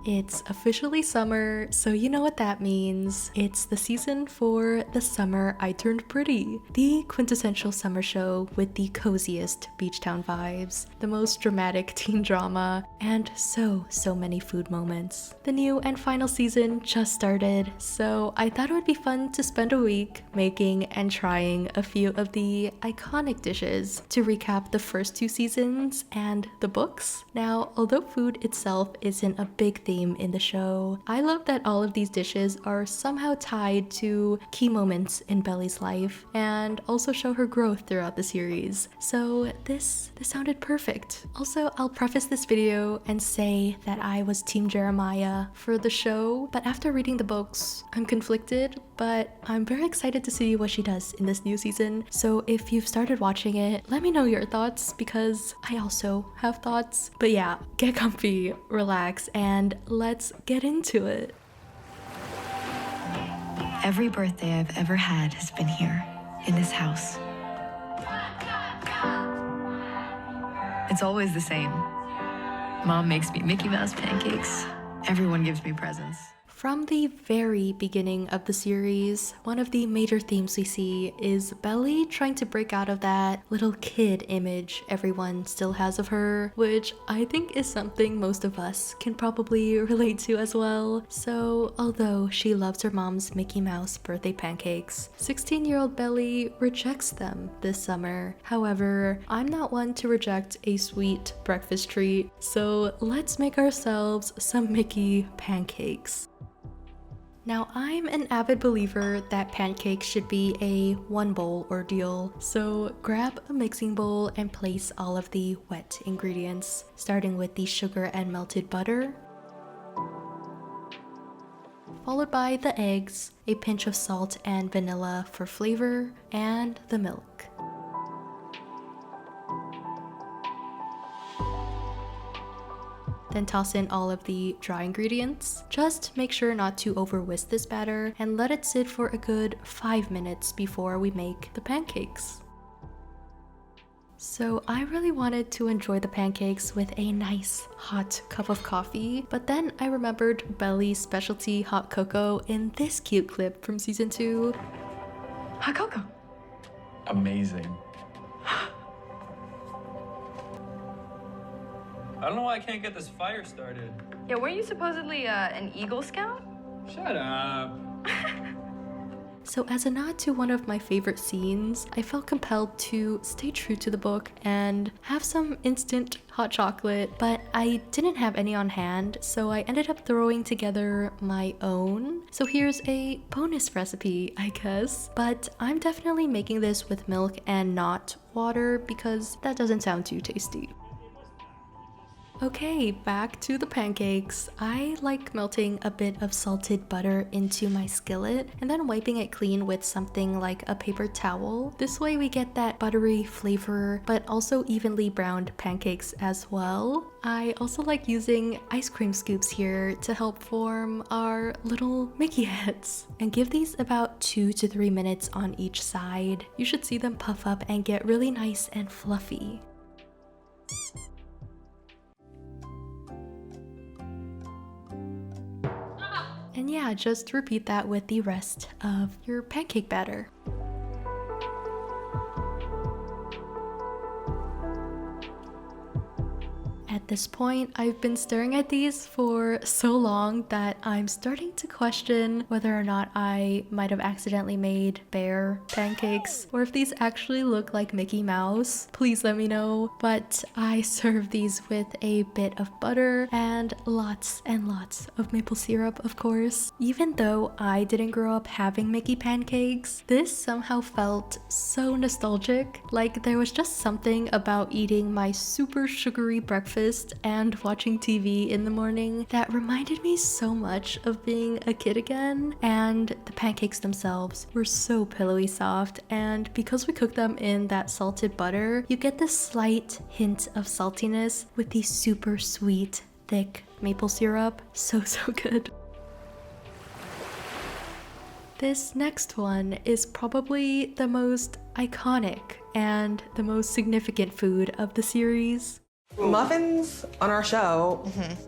It's officially summer, so you know what that means. It's the season for The Summer I Turned Pretty, the quintessential summer show with the coziest beach town vibes, the most dramatic teen drama, and so many food moments. The new and final season just started, so I thought it would be fun to spend a week making and trying a few of the iconic dishes to recap the first 2 seasons and the books. Now, although food itself isn't a big theme in the show, I love that all of these dishes are somehow tied to key moments in Belly's life and also show her growth throughout the series. So this sounded perfect. Also, I'll preface this video and say that I was Team Jeremiah for the show, but after reading the books, I'm conflicted, but I'm very excited to see what she does in this new season. So if you've started watching it, let me know your thoughts because I also have thoughts. But yeah, get comfy, relax, and let's get into it. Every birthday I've ever had has been here, in this house. It's always the same. Mom makes me Mickey Mouse pancakes. Everyone gives me presents. From the very beginning of the series, one of the major themes we see is Belly trying to break out of that little kid image everyone still has of her, which I think is something most of us can probably relate to as well. So, although she loves her mom's Mickey Mouse birthday pancakes, 16-year-old Belly rejects them this summer. However, I'm not one to reject a sweet breakfast treat, so let's make ourselves some Mickey pancakes. Now, I'm an avid believer that pancakes should be a one bowl ordeal, so grab a mixing bowl and place all of the wet ingredients, starting with the sugar and melted butter, followed by the eggs, a pinch of salt and vanilla for flavor, and the milk. Then toss in all of the dry ingredients. Just make sure not to over whisk this batter and let it sit for a good 5 minutes before we make the pancakes. So I really wanted to enjoy the pancakes with a nice hot cup of coffee, but then I remembered Belly's specialty hot cocoa in this cute clip from season 2. Hot cocoa. Amazing. I don't know why I can't get this fire started. Yeah, weren't you supposedly an Eagle Scout? Shut up. So as a nod to one of my favorite scenes, I felt compelled to stay true to the book and have some instant hot chocolate, but I didn't have any on hand, so I ended up throwing together my own. So here's a bonus recipe, I guess, but I'm definitely making this with milk and not water because that doesn't sound too tasty. Okay, back to the pancakes. I like melting a bit of salted butter into my skillet and then wiping it clean with something like a paper towel. This way we get that buttery flavor, but also evenly browned pancakes as well. I also like using ice cream scoops here to help form our little Mickey heads. And give these about 2 to 3 minutes on each side. You should see them puff up and get really nice and fluffy. And yeah, just repeat that with the rest of your pancake batter. At this point, I've been staring at these for so long that I'm starting to question whether or not I might have accidentally made bear pancakes or if these actually look like Mickey Mouse. Please let me know. But I serve these with a bit of butter and lots of maple syrup, of course. Even though I didn't grow up having Mickey pancakes, this somehow felt so nostalgic. Like there was just something about eating my super sugary breakfast and watching TV in the morning that reminded me so much of being a kid again. And the pancakes themselves were so pillowy soft, and because we cooked them in that salted butter, you get this slight hint of saltiness with the super sweet, thick maple syrup. So good. This next one is probably the most iconic and the most significant food of the series. Muffins on our show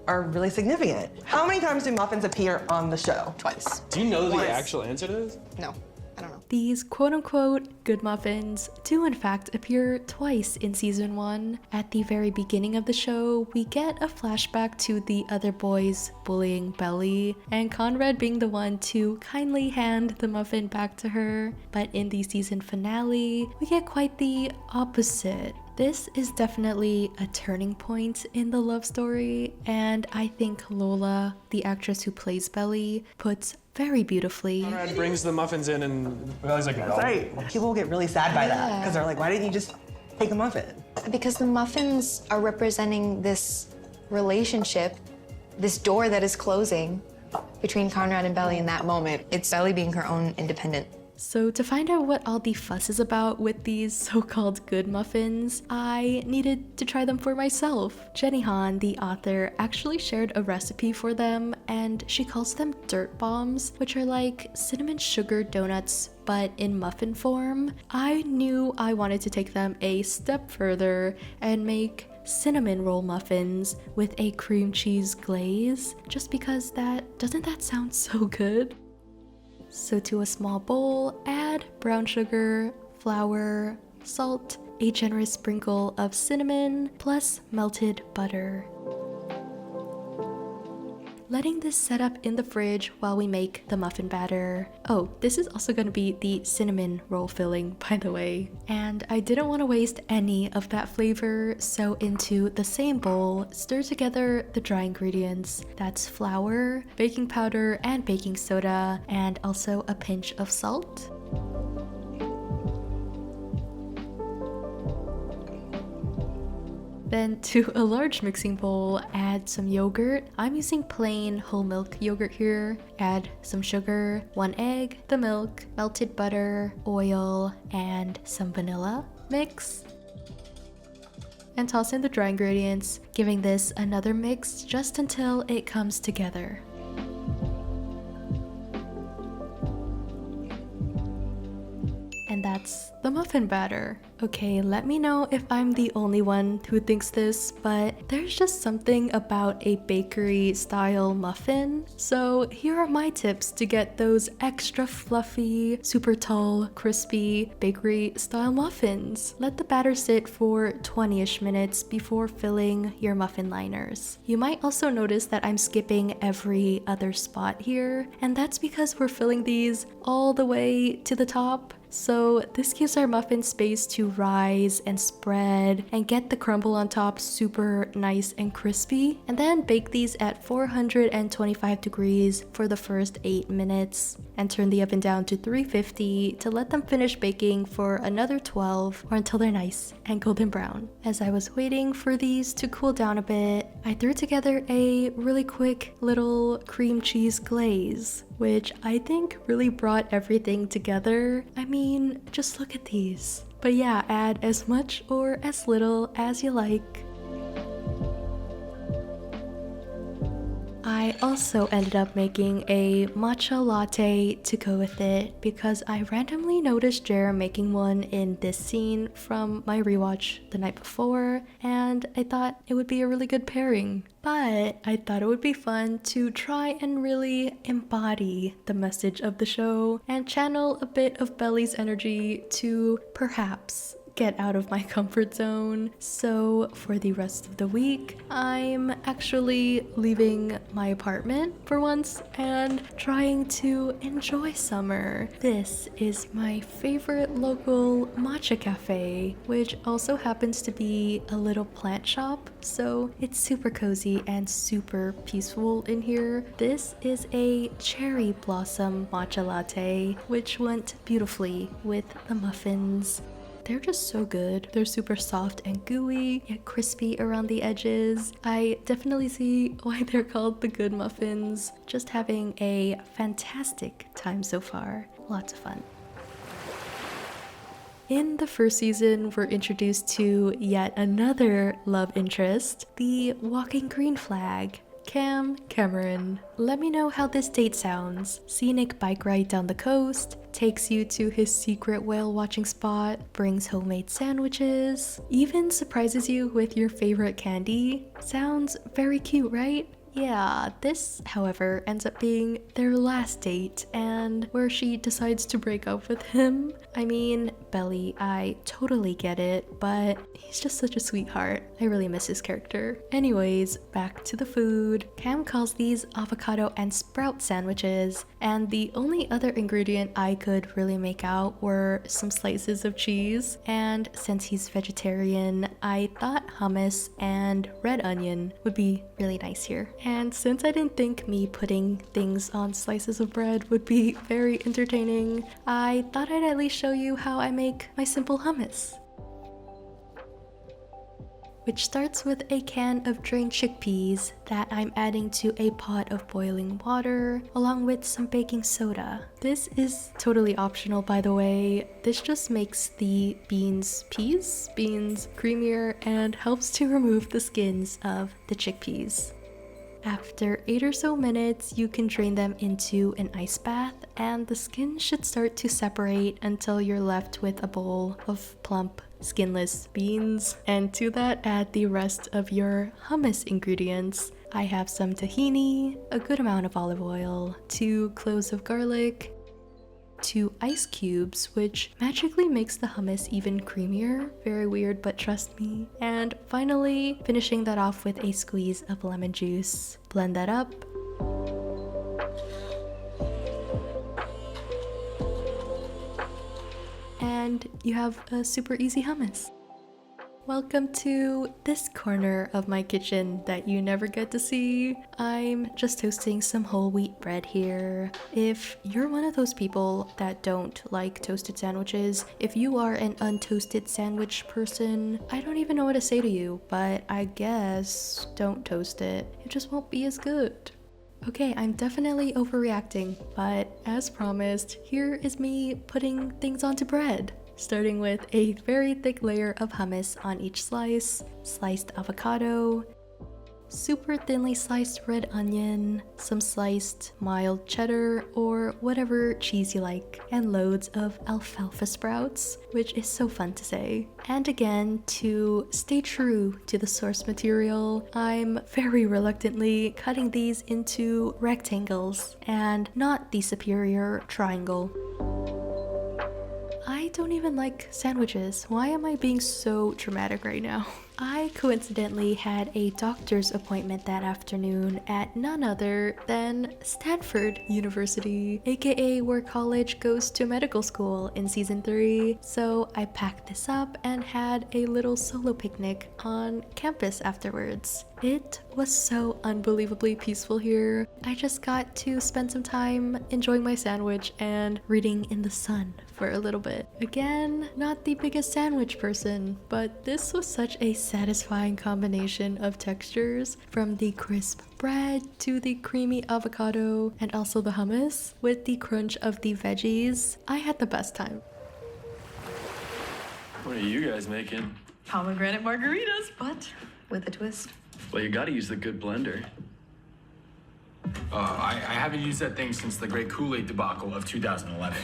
are really significant. How many times do muffins appear on the show? Twice. Do you know the Once. actual answer to this? No, I don't know. These quote-unquote good muffins do in fact appear twice in season 1. At the very beginning of the show, we get a flashback to the other boys bullying Belly, and Conrad being the one to kindly hand the muffin back to her. But in the season finale, we get quite the opposite. This is definitely a turning point in the love story, and I think Lola, the actress who plays Belly, puts very beautifully. Conrad brings the muffins in and Belly's like, no. That's right. People get really sad by that because they're like, why didn't you just take a muffin? Because the muffins are representing this relationship, this door that is closing between Conrad and Belly in that moment. It's Belly being her own independent. So to find out what all the fuss is about with these so-called good muffins, I needed to try them for myself. Jenny Han, the author, actually shared a recipe for them, and she calls them dirt bombs, which are like cinnamon sugar donuts but in muffin form. I knew I wanted to take them a step further and make cinnamon roll muffins with a cream cheese glaze, just because doesn't that sound so good? So to a small bowl, add brown sugar, flour, salt, a generous sprinkle of cinnamon, plus melted butter. Letting this set up in the fridge while we make the muffin batter. Oh, this is also going to be the cinnamon roll filling, by the way. And I didn't want to waste any of that flavor, so into the same bowl, stir together the dry ingredients. That's flour, baking powder, and baking soda, and also a pinch of salt. Then to a large mixing bowl, add some yogurt. I'm using plain whole milk yogurt here. Add some sugar, 1 egg, the milk, melted butter, oil, and some vanilla. Mix. And toss in the dry ingredients, giving this another mix just until it comes together. And that's the muffin batter. Okay, let me know if I'm the only one who thinks this, but there's just something about a bakery style muffin. So here are my tips to get those extra fluffy, super tall, crispy bakery style muffins. Let the batter sit for 20-ish minutes before filling your muffin liners. You might also notice that I'm skipping every other spot here, and that's because we're filling these all the way to the top. So this gives our muffin space to rise and spread and get the crumble on top super nice and crispy. And then bake these at 425 degrees for the first 8 minutes and turn the oven down to 350 to let them finish baking for another 12 or until they're nice and golden brown. As I was waiting for these to cool down a bit, I threw together a really quick little cream cheese glaze, which I think really brought everything together. I mean, just look at these. But yeah, add as much or as little as you like. I also ended up making a matcha latte to go with it because I randomly noticed Jer making one in this scene from my rewatch the night before, and I thought it would be a really good pairing. But I thought it would be fun to try and really embody the message of the show and channel a bit of Belly's energy to perhaps get out of my comfort zone. So for the rest of the week, I'm actually leaving my apartment for once and trying to enjoy summer. This is my favorite local matcha cafe, which also happens to be a little plant shop, so it's super cozy and super peaceful in here. This is a cherry blossom matcha latte, which went beautifully with the muffins. They're just so good. They're super soft and gooey, yet crispy around the edges. I definitely see why they're called the good muffins. Just having a fantastic time so far. Lots of fun. In the first season, we're introduced to yet another love interest, the walking green flag. Cameron. Let me know how this date sounds. Scenic bike ride down the coast, takes you to his secret whale watching spot, brings homemade sandwiches, even surprises you with your favorite candy. Sounds very cute, right? Yeah, this, however, ends up being their last date and where she decides to break up with him. I mean, Belly, I totally get it, but he's just such a sweetheart. I really miss his character. Anyways, back to the food. Cam calls these avocado and sprout sandwiches, and the only other ingredient I could really make out were some slices of cheese, and since he's vegetarian, I thought hummus and red onion would be really nice here. And since I didn't think me putting things on slices of bread would be very entertaining, I thought I'd at least show you how I make my simple hummus. Which starts with a can of drained chickpeas that I'm adding to a pot of boiling water along with some baking soda. This is totally optional, by the way. This just makes the beans creamier and helps to remove the skins of the chickpeas. After 8 or so minutes, you can drain them into an ice bath and the skin should start to separate until you're left with a bowl of plump, skinless beans. And to that, add the rest of your hummus ingredients. I have some tahini, a good amount of olive oil, 2 cloves of garlic, 2 ice cubes, which magically makes the hummus even creamier. Very weird, but trust me. And finally, finishing that off with a squeeze of lemon juice. Blend that up. And you have a super easy hummus. Welcome to this corner of my kitchen that you never get to see. I'm just toasting some whole wheat bread here. If you're one of those people that don't like toasted sandwiches, if you are an untoasted sandwich person, I don't even know what to say to you, but I guess don't toast it. It just won't be as good. Okay, I'm definitely overreacting, but as promised, here is me putting things onto bread. Starting with a very thick layer of hummus on each slice, sliced avocado, super thinly sliced red onion, some sliced mild cheddar or whatever cheese you like, and loads of alfalfa sprouts, which is so fun to say. And again, to stay true to the source material, I'm very reluctantly cutting these into rectangles and not the superior triangle. I don't even like sandwiches. Why am I being so dramatic right now? I coincidentally had a doctor's appointment that afternoon at none other than Stanford University, aka where college goes to medical school in season 3. So I packed this up and had a little solo picnic on campus afterwards. It was so unbelievably peaceful here. I just got to spend some time enjoying my sandwich and reading in the sun for a little bit. Again, not the biggest sandwich person, but this was such a satisfying combination of textures, from the crisp bread to the creamy avocado and also the hummus with the crunch of the veggies. I had the best time. What are you guys making? Pomegranate margaritas, but with a twist. Well, you gotta use the good blender. I haven't used that thing since the great Kool-Aid debacle of 2011.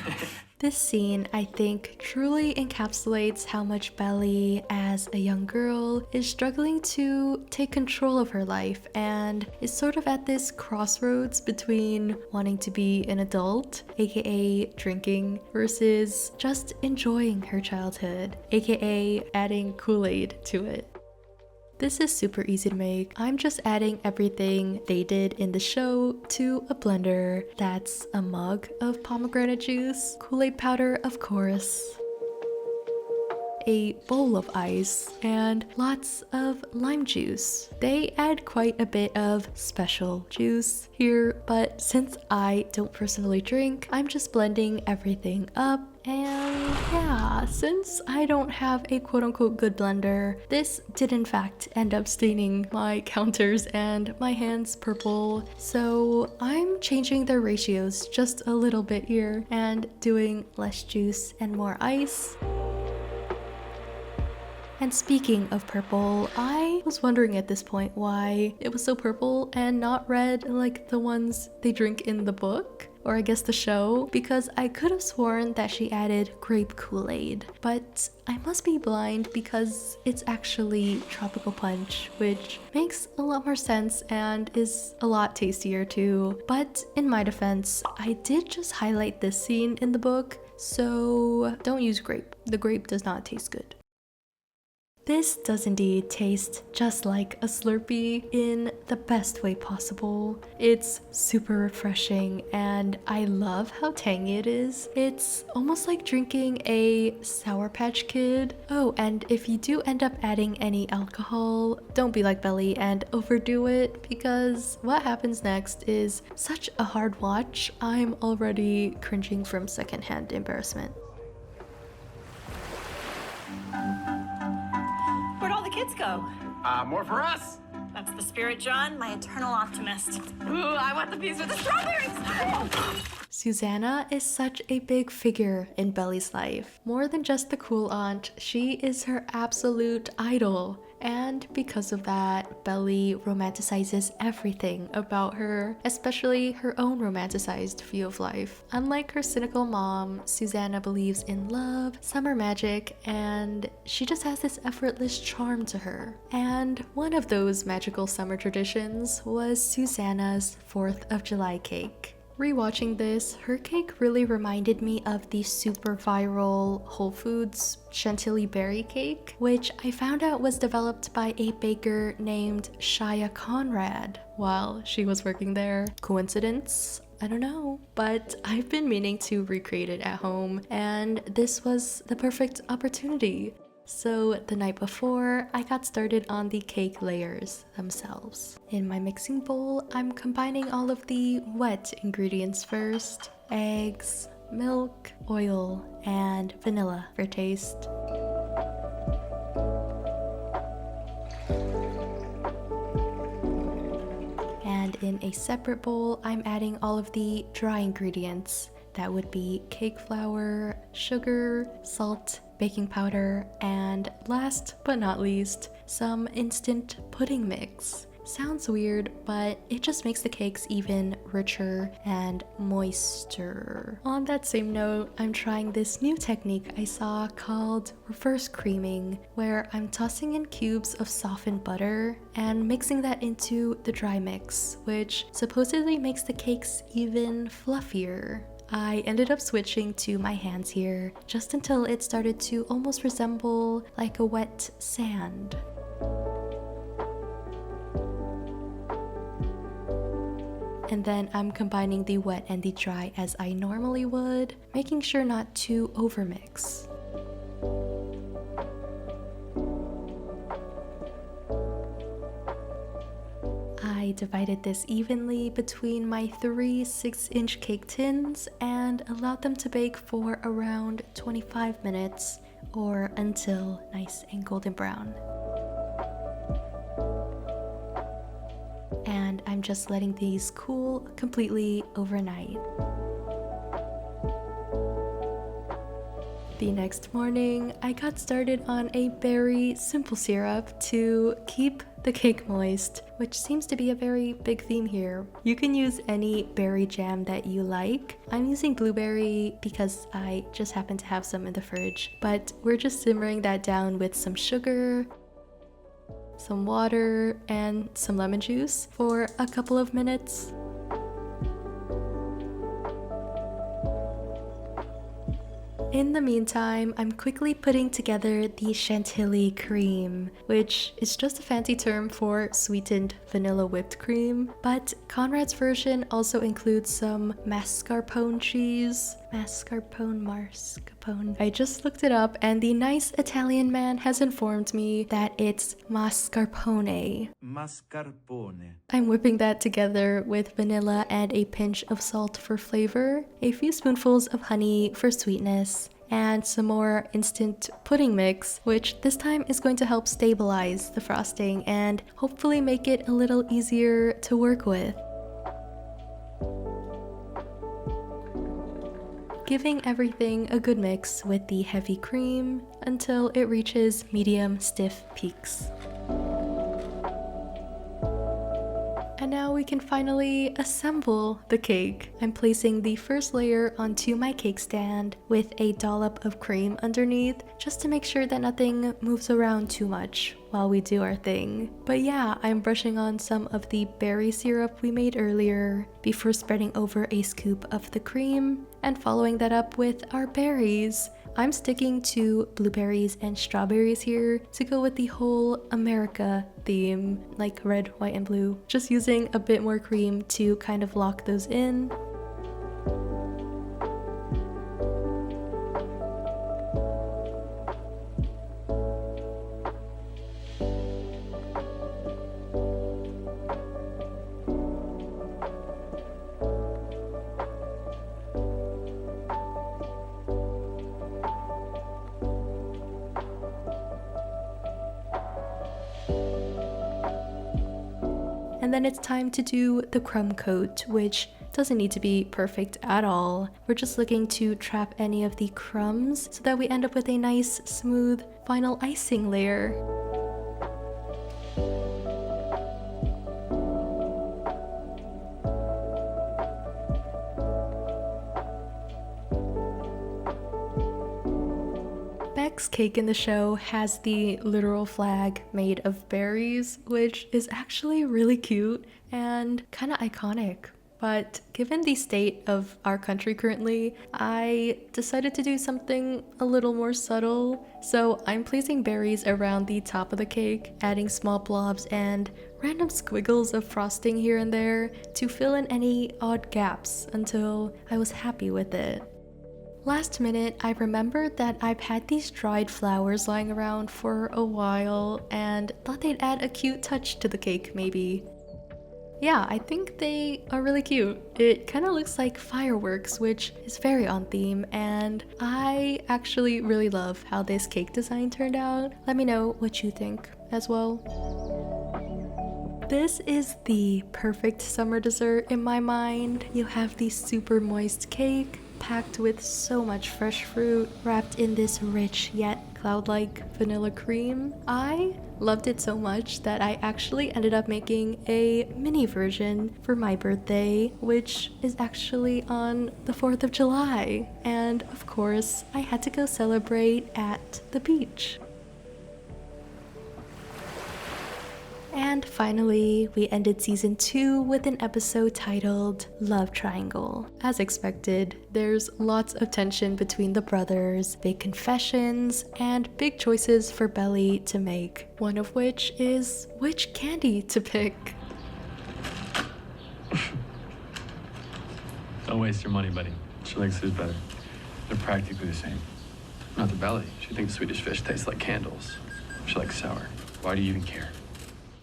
This scene, I think, truly encapsulates how much Belly, as a young girl, is struggling to take control of her life and is sort of at this crossroads between wanting to be an adult, aka drinking, versus just enjoying her childhood, aka adding Kool-Aid to it. This is super easy to make. I'm just adding everything they did in the show to a blender. That's a mug of pomegranate juice, Kool-Aid powder, of course, a bowl of ice, and lots of lime juice. They add quite a bit of special juice here, but since I don't personally drink, I'm just blending everything up. And yeah, since I don't have a quote-unquote good blender, this did in fact end up staining my counters and my hands purple. So I'm changing their ratios just a little bit here and doing less juice and more ice. And speaking of purple, I was wondering at this point why it was so purple and not red like the ones they drink in the book. or I guess the show, because I could have sworn that she added grape Kool-Aid, but I must be blind because it's actually tropical punch, which makes a lot more sense and is a lot tastier too. But in my defense, I did just highlight this scene in the book, so don't use grape. The grape does not taste good. This does indeed taste just like a Slurpee in the best way possible. It's super refreshing and I love how tangy it is. It's almost like drinking a Sour Patch Kid. Oh, and if you do end up adding any alcohol, don't be like Belly and overdo it, because what happens next is such a hard watch. I'm already cringing from secondhand embarrassment. Where'd all the kids go? More for us. That's the spirit, John, my eternal optimist. Ooh, I want the piece with the strawberries! Susanna is such a big figure in Belly's life. More than just the cool aunt, she is her absolute idol. And because of that, Belly romanticizes everything about her, especially her own romanticized view of life. Unlike her cynical mom, Susanna believes in love, summer magic, and she just has this effortless charm to her. And one of those magical summer traditions was Susanna's 4th of July cake. Rewatching this, her cake really reminded me of the super viral Whole Foods Chantilly berry cake, which I found out was developed by a baker named Shia Conrad while she was working there. Coincidence? I don't know, but I've been meaning to recreate it at home, and this was the perfect opportunity. So the night before, I got started on the cake layers themselves. In my mixing bowl, I'm combining all of the wet ingredients first: eggs, milk, oil, and vanilla for taste. And in a separate bowl, I'm adding all of the dry ingredients. That would be cake flour, sugar, salt, baking powder, and last but not least, some instant pudding mix. Sounds weird, but it just makes the cakes even richer and moister. On that same note, I'm trying this new technique I saw called reverse creaming, where I'm tossing in cubes of softened butter and mixing that into the dry mix, which supposedly makes the cakes even fluffier. I ended up switching to my hands here, just until it started to almost resemble like a wet sand. And then I'm combining the wet and the dry as I normally would, making sure not to overmix. I divided this evenly between my 3 6-inch cake tins and allowed them to bake for around 25 minutes or until nice and golden brown. And I'm just letting these cool completely overnight. The next morning, I got started on a berry simple syrup to keep the cake moist, which seems to be a very big theme here. You can use any berry jam that you like. I'm using blueberry because I just happen to have some in the fridge, but we're just simmering that down with some sugar, some water, and some lemon juice for a couple of minutes. In the meantime, I'm quickly putting together the chantilly cream, which is just a fancy term for sweetened vanilla whipped cream, but Conrad's version also includes some mascarpone cheese. Mascarpone. I just looked it up and the nice Italian man has informed me that it's mascarpone. Mascarpone. I'm whipping that together with vanilla and a pinch of salt for flavor, a few spoonfuls of honey for sweetness, and some more instant pudding mix, which this time is going to help stabilize the frosting and hopefully make it a little easier to work with. Giving everything a good mix with the heavy cream until it reaches medium stiff peaks. And now we can finally assemble the cake. I'm placing the first layer onto my cake stand with a dollop of cream underneath, just to make sure that nothing moves around too much while we do our thing. But yeah, I'm brushing on some of the berry syrup we made earlier before spreading over a scoop of the cream and following that up with our berries. I'm sticking to blueberries and strawberries here to go with the whole America theme, like red, white, and blue. Just using a bit more cream to kind of lock those in. And then it's time to do the crumb coat, which doesn't need to be perfect at all. We're just looking to trap any of the crumbs so that we end up with a nice, smooth final icing layer. Beck's cake in the show has the literal flag made of berries, which is actually really cute and kind of iconic. But given the state of our country currently, I decided to do something a little more subtle. So I'm placing berries around the top of the cake, adding small blobs and random squiggles of frosting here and there to fill in any odd gaps until I was happy with it. Last minute, I remembered that I've had these dried flowers lying around for a while and thought they'd add a cute touch to the cake maybe. Yeah, I think they are really cute. It kind of looks like fireworks, which is very on theme, and I actually really love how this cake design turned out. Let me know what you think as well. This is the perfect summer dessert in my mind. You have the super moist cake, packed with so much fresh fruit, wrapped in this rich yet cloud-like vanilla cream. I loved it so much that I actually ended up making a mini version for my birthday, which is actually on the 4th of July. And of course, I had to go celebrate at the beach. And finally, we ended season 2 with an episode titled Love Triangle. As expected, there's lots of tension between the brothers, big confessions, and big choices for Belly to make. One of which is which candy to pick. Don't waste your money, buddy. She likes his better. They're practically the same. Not the Belly. She thinks Swedish fish tastes like candles. She likes sour. Why do you even care?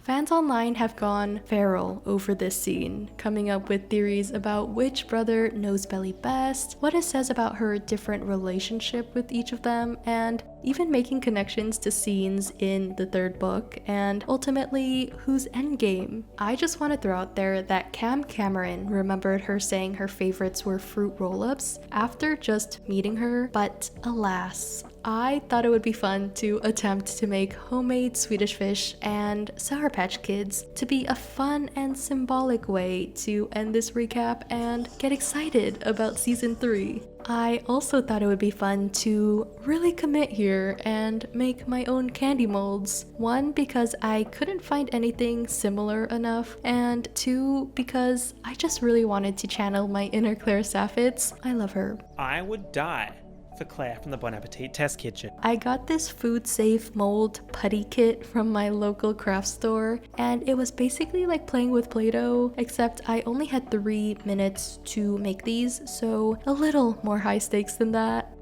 Fans online have gone feral over this scene, coming up with theories about which brother knows Belly best, what it says about her different relationship with each of them, and even making connections to scenes in the 3rd book, and ultimately, whose endgame. I just want to throw out there that Cameron remembered her saying her favorites were fruit roll-ups after just meeting her, but alas, I thought it would be fun to attempt to make homemade Swedish fish and Sour Patch Kids to be a fun and symbolic way to end this recap and get excited about season 3. I also thought it would be fun to really commit here and make my own candy molds. 1, because I couldn't find anything similar enough, and 2, because I just really wanted to channel my inner Claire Saffitz. I love her. I would die for Claire from the Bon Appetit Test Kitchen. I got this food-safe mold putty kit from my local craft store, and it was basically like playing with Play-Doh, except I only had 3 minutes to make these, so a little more high stakes than that.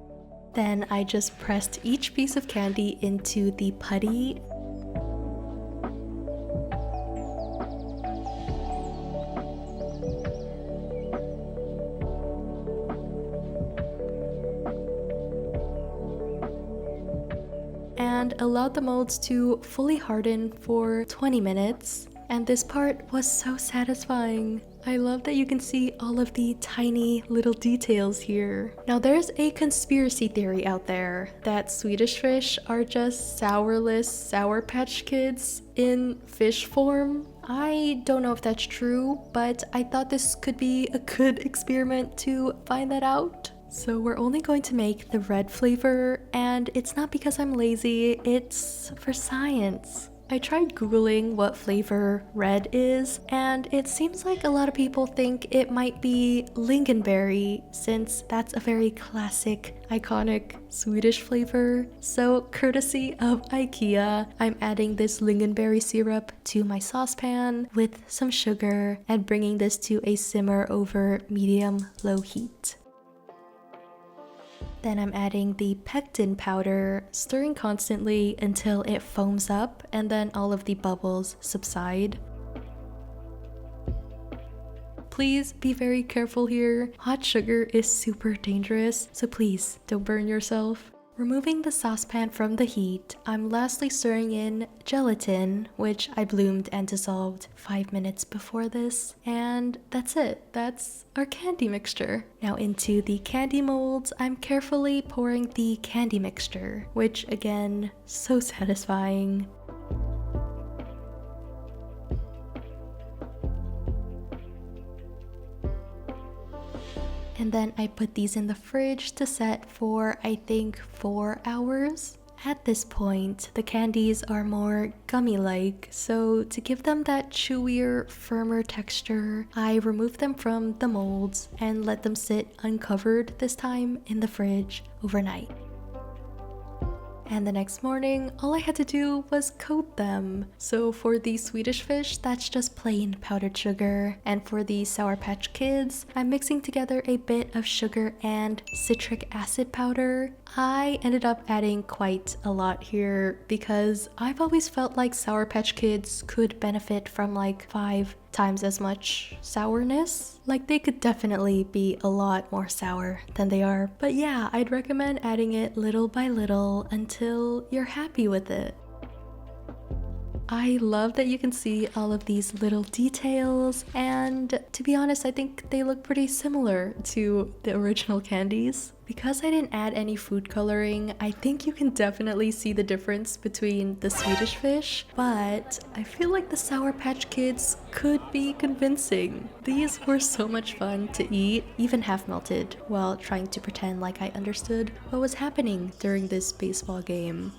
Then I just pressed each piece of candy into the putty. And allowed the molds to fully harden for 20 minutes. And this part was so satisfying. I love that you can see all of the tiny little details here. Now there's a conspiracy theory out there that Swedish fish are just sourless Sour Patch Kids in fish form. I don't know if that's true, but I thought this could be a good experiment to find that out. So we're only going to make the red flavor, and it's not because I'm lazy, it's for science. I tried Googling what flavor red is, and it seems like a lot of people think it might be lingonberry, since that's a very classic, iconic Swedish flavor. So courtesy of IKEA, I'm adding this lingonberry syrup to my saucepan with some sugar and bringing this to a simmer over medium-low heat. Then I'm adding the pectin powder, stirring constantly until it foams up and then all of the bubbles subside. Please be very careful here. Hot sugar is super dangerous, so please don't burn yourself. Removing the saucepan from the heat, I'm lastly stirring in gelatin, which I bloomed and dissolved 5 minutes before this. And that's it. That's our candy mixture. Now into the candy molds, I'm carefully pouring the candy mixture, which again, so satisfying. And then I put these in the fridge to set for, I think, 4 hours. At this point, the candies are more gummy-like, so to give them that chewier, firmer texture, I removed them from the molds and let them sit uncovered this time in the fridge overnight. And the next morning, all I had to do was coat them. So for the Swedish fish, that's just plain powdered sugar. And for the Sour Patch Kids, I'm mixing together a bit of sugar and citric acid powder. I ended up adding quite a lot here because I've always felt like Sour Patch Kids could benefit from like 5 times as much sourness. Like they could definitely be a lot more sour than they are. But yeah, I'd recommend adding it little by little until you're happy with it. I love that you can see all of these little details, and to be honest, I think they look pretty similar to the original candies. Because I didn't add any food coloring, I think you can definitely see the difference between the Swedish fish, but I feel like the Sour Patch Kids could be convincing. These were so much fun to eat, even half melted, while trying to pretend like I understood what was happening during this baseball game.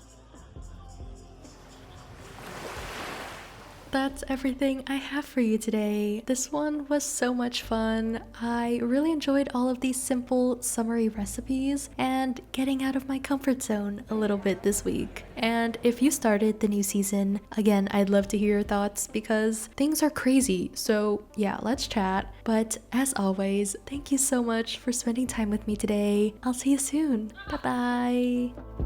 That's everything I have for you today. This one was so much fun. I really enjoyed all of these simple summery recipes and getting out of my comfort zone a little bit this week. And if you started the new season, again, I'd love to hear your thoughts because things are crazy. So yeah, let's chat. But as always, thank you so much for spending time with me today. I'll see you soon. Bye bye.